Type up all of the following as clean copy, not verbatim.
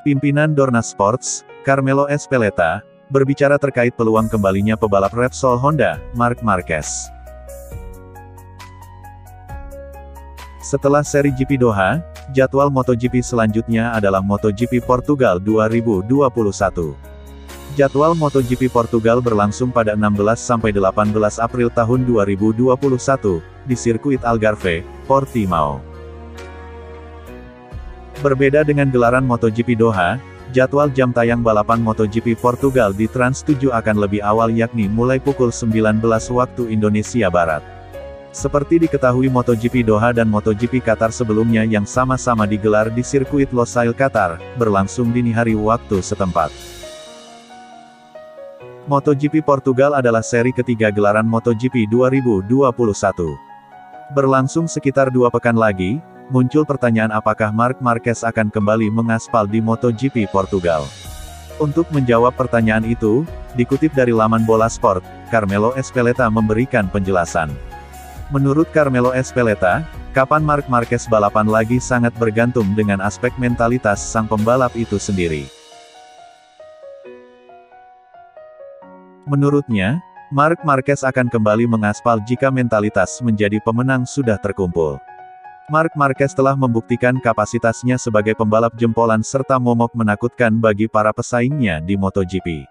Pimpinan Dorna Sports, Carmelo Ezpeleta, berbicara terkait peluang kembalinya pebalap Repsol Honda, Marc Marquez. Setelah seri GP Doha, jadwal MotoGP selanjutnya adalah MotoGP Portugal 2021. Jadwal MotoGP Portugal berlangsung pada 16–18 April tahun 2021, di sirkuit Algarve, Portimao. Berbeda dengan gelaran MotoGP Doha, jadwal jam tayang balapan MotoGP Portugal di Trans 7 akan lebih awal yakni mulai pukul 19 waktu Indonesia Barat. Seperti diketahui MotoGP Doha dan MotoGP Qatar sebelumnya yang sama-sama digelar di sirkuit Losail Qatar, berlangsung dini hari waktu setempat. MotoGP Portugal adalah seri ketiga gelaran MotoGP 2021. Berlangsung sekitar 2 pekan lagi, muncul pertanyaan apakah Marc Marquez akan kembali mengaspal di MotoGP Portugal. Untuk menjawab pertanyaan itu, dikutip dari laman Bola Sport, Carmelo Ezpeleta memberikan penjelasan. Menurut Carmelo Ezpeleta, kapan Marc Marquez balapan lagi sangat bergantung dengan aspek mentalitas sang pembalap itu sendiri. Menurutnya, Marc Marquez akan kembali mengaspal jika mentalitas menjadi pemenang sudah terkumpul. Marc Marquez telah membuktikan kapasitasnya sebagai pembalap jempolan serta momok menakutkan bagi para pesaingnya di MotoGP.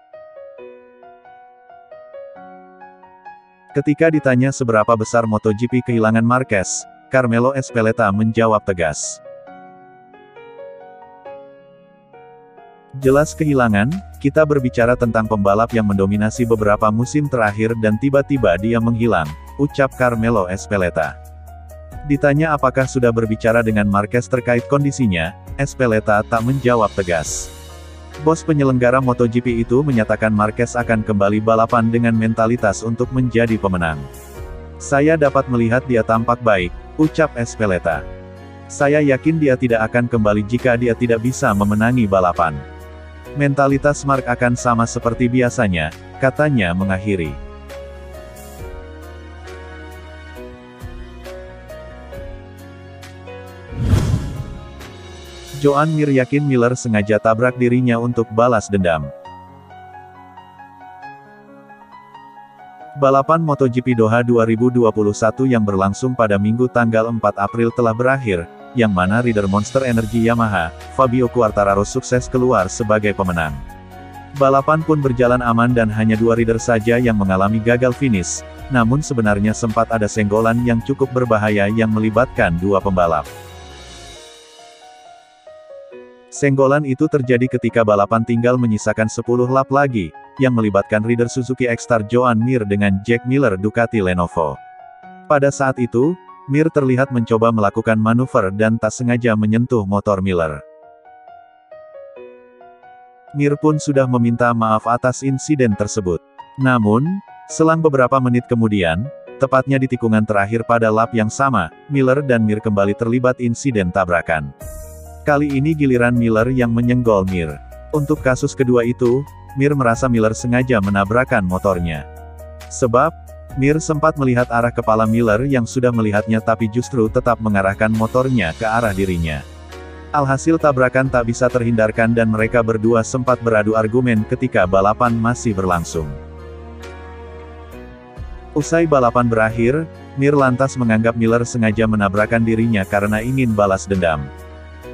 Ketika ditanya seberapa besar MotoGP kehilangan Marquez, Carmelo Ezpeleta menjawab tegas. Jelas kehilangan, kita berbicara tentang pembalap yang mendominasi beberapa musim terakhir dan tiba-tiba dia menghilang, ucap Carmelo Ezpeleta. Ditanya apakah sudah berbicara dengan Marquez terkait kondisinya, Ezpeleta tak menjawab tegas. Bos penyelenggara MotoGP itu menyatakan Marquez akan kembali balapan dengan mentalitas untuk menjadi pemenang. Saya dapat melihat dia tampak baik, ucap Ezpeleta. Saya yakin dia tidak akan kembali jika dia tidak bisa memenangi balapan. Mentalitas Marc akan sama seperti biasanya, katanya mengakhiri. Joan Mir yakin Miller sengaja tabrak dirinya untuk balas dendam. Balapan MotoGP Doha 2021 yang berlangsung pada Minggu tanggal 4 April telah berakhir, yang mana rider Monster Energy Yamaha, Fabio Quartararo sukses keluar sebagai pemenang. Balapan pun berjalan aman dan hanya 2 rider saja yang mengalami gagal finish, namun sebenarnya sempat ada senggolan yang cukup berbahaya yang melibatkan 2 pembalap. Senggolan itu terjadi ketika balapan tinggal menyisakan 10 lap lagi, yang melibatkan rider Suzuki X-Star Joan Mir dengan Jack Miller Ducati Lenovo. Pada saat itu, Mir terlihat mencoba melakukan manuver dan tak sengaja menyentuh motor Miller. Mir pun sudah meminta maaf atas insiden tersebut. Namun, selang beberapa menit kemudian, tepatnya di tikungan terakhir pada lap yang sama, Miller dan Mir kembali terlibat insiden tabrakan. Kali ini giliran Miller yang menyenggol Mir. Untuk kasus kedua itu, Mir merasa Miller sengaja menabrakan motornya. Sebab, Mir sempat melihat arah kepala Miller yang sudah melihatnya tapi justru tetap mengarahkan motornya ke arah dirinya. Alhasil tabrakan tak bisa terhindarkan dan mereka berdua sempat beradu argumen ketika balapan masih berlangsung. Usai balapan berakhir, Mir lantas menganggap Miller sengaja menabrakan dirinya karena ingin balas dendam.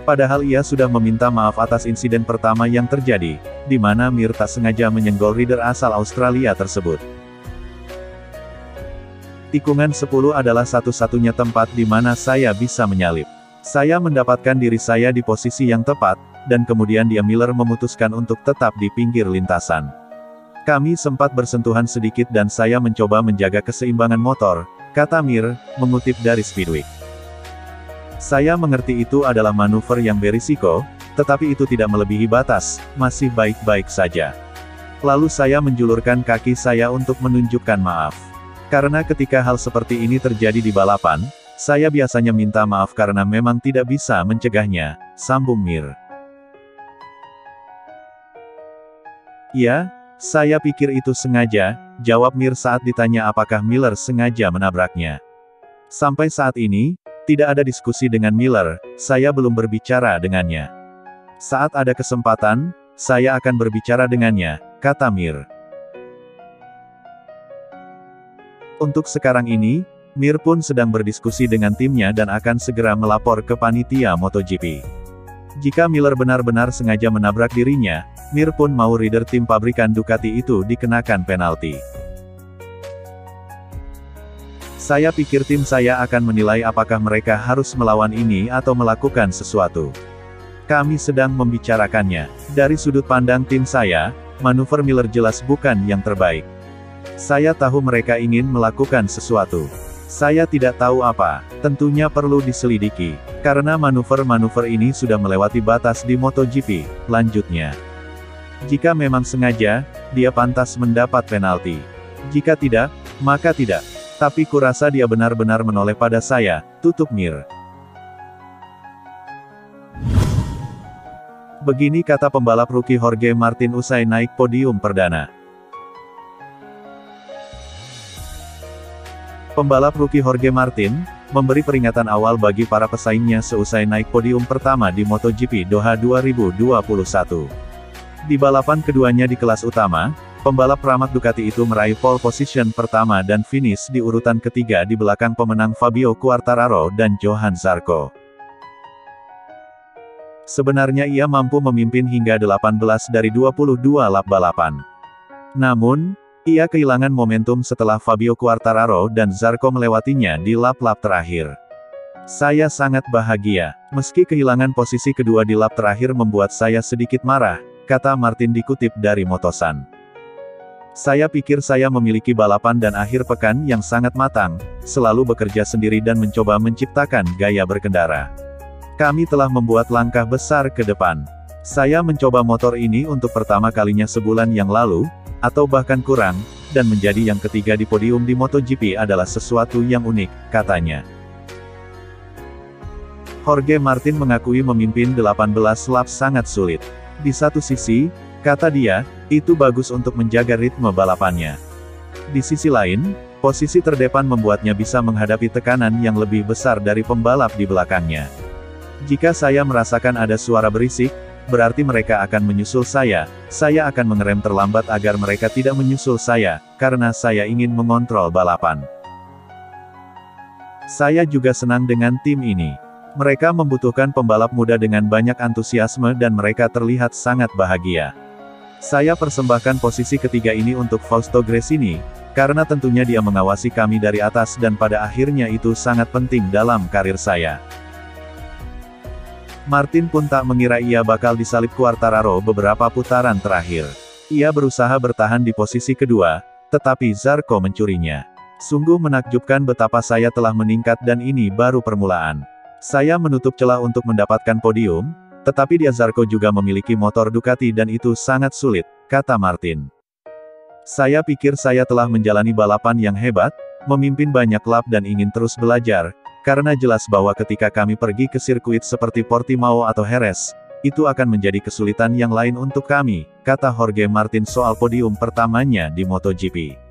Padahal ia sudah meminta maaf atas insiden pertama yang terjadi, di mana Mir tak sengaja menyenggol rider asal Australia tersebut. Tikungan 10 adalah satu-satunya tempat di mana saya bisa menyalip. Saya mendapatkan diri saya di posisi yang tepat, dan kemudian dia Miller memutuskan untuk tetap di pinggir lintasan. Kami sempat bersentuhan sedikit dan saya mencoba menjaga keseimbangan motor, kata Mir, mengutip dari Speedweek. Saya mengerti itu adalah manuver yang berisiko, tetapi itu tidak melebihi batas, masih baik-baik saja. Lalu saya menjulurkan kaki saya untuk menunjukkan maaf. Karena ketika hal seperti ini terjadi di balapan, saya biasanya minta maaf karena memang tidak bisa mencegahnya, sambung Mir. Ya, saya pikir itu sengaja, jawab Mir saat ditanya apakah Miller sengaja menabraknya. Sampai saat ini, tidak ada diskusi dengan Miller, saya belum berbicara dengannya. Saat ada kesempatan, saya akan berbicara dengannya, kata Mir. Untuk sekarang ini, Mir pun sedang berdiskusi dengan timnya dan akan segera melapor ke panitia MotoGP. Jika Miller benar-benar sengaja menabrak dirinya, Mir pun mau rider tim pabrikan Ducati itu dikenakan penalti. Saya pikir tim saya akan menilai apakah mereka harus melawan ini atau melakukan sesuatu. Kami sedang membicarakannya. Dari sudut pandang tim saya, manuver Miller jelas bukan yang terbaik. Saya tahu mereka ingin melakukan sesuatu. Saya tidak tahu apa, tentunya perlu diselidiki, karena manuver-manuver ini sudah melewati batas di MotoGP, lanjutnya. Jika memang sengaja, dia pantas mendapat penalti. Jika tidak, maka tidak. Tapi kurasa dia benar-benar menoleh pada saya, tutup Mir. Begini kata pembalap rookie Jorge Martin usai naik podium perdana. Pembalap rookie Jorge Martin memberi peringatan awal bagi para pesaingnya seusai naik podium pertama di MotoGP Doha 2021. Di balapan keduanya di kelas utama, pembalap Pramac Ducati itu meraih pole position pertama dan finish di urutan ketiga di belakang pemenang Fabio Quartararo dan Johann Zarco. Sebenarnya ia mampu memimpin hingga 18 dari 22 lap balapan. Namun, ia kehilangan momentum setelah Fabio Quartararo dan Zarco melewatinya di lap-lap terakhir. Saya sangat bahagia, meski kehilangan posisi kedua di lap terakhir membuat saya sedikit marah, kata Martin dikutip dari Motosan. Saya pikir saya memiliki balapan dan akhir pekan yang sangat matang, selalu bekerja sendiri dan mencoba menciptakan gaya berkendara. Kami telah membuat langkah besar ke depan. Saya mencoba motor ini untuk pertama kalinya sebulan yang lalu, atau bahkan kurang, dan menjadi yang ketiga di podium di MotoGP adalah sesuatu yang unik, katanya. Jorge Martin mengakui memimpin 18 lap sangat sulit. Di satu sisi, kata dia, itu bagus untuk menjaga ritme balapannya. Di sisi lain, posisi terdepan membuatnya bisa menghadapi tekanan yang lebih besar dari pembalap di belakangnya. Jika saya merasakan ada suara berisik, berarti mereka akan menyusul saya akan mengerem terlambat agar mereka tidak menyusul saya, karena saya ingin mengontrol balapan. Saya juga senang dengan tim ini. Mereka membutuhkan pembalap muda dengan banyak antusiasme dan mereka terlihat sangat bahagia. Saya persembahkan posisi ketiga ini untuk Fausto Gresini, karena tentunya dia mengawasi kami dari atas dan pada akhirnya itu sangat penting dalam karir saya. Martin pun tak mengira ia bakal disalip Quartararo beberapa putaran terakhir. Ia berusaha bertahan di posisi kedua, tetapi Zarco mencurinya. Sungguh menakjubkan betapa saya telah meningkat dan ini baru permulaan. Saya menutup celah untuk mendapatkan podium, tetapi dia Zarco juga memiliki motor Ducati dan itu sangat sulit, kata Martin. Saya pikir saya telah menjalani balapan yang hebat, memimpin banyak lap dan ingin terus belajar, karena jelas bahwa ketika kami pergi ke sirkuit seperti Portimao atau Jerez, itu akan menjadi kesulitan yang lain untuk kami, kata Jorge Martin soal podium pertamanya di MotoGP.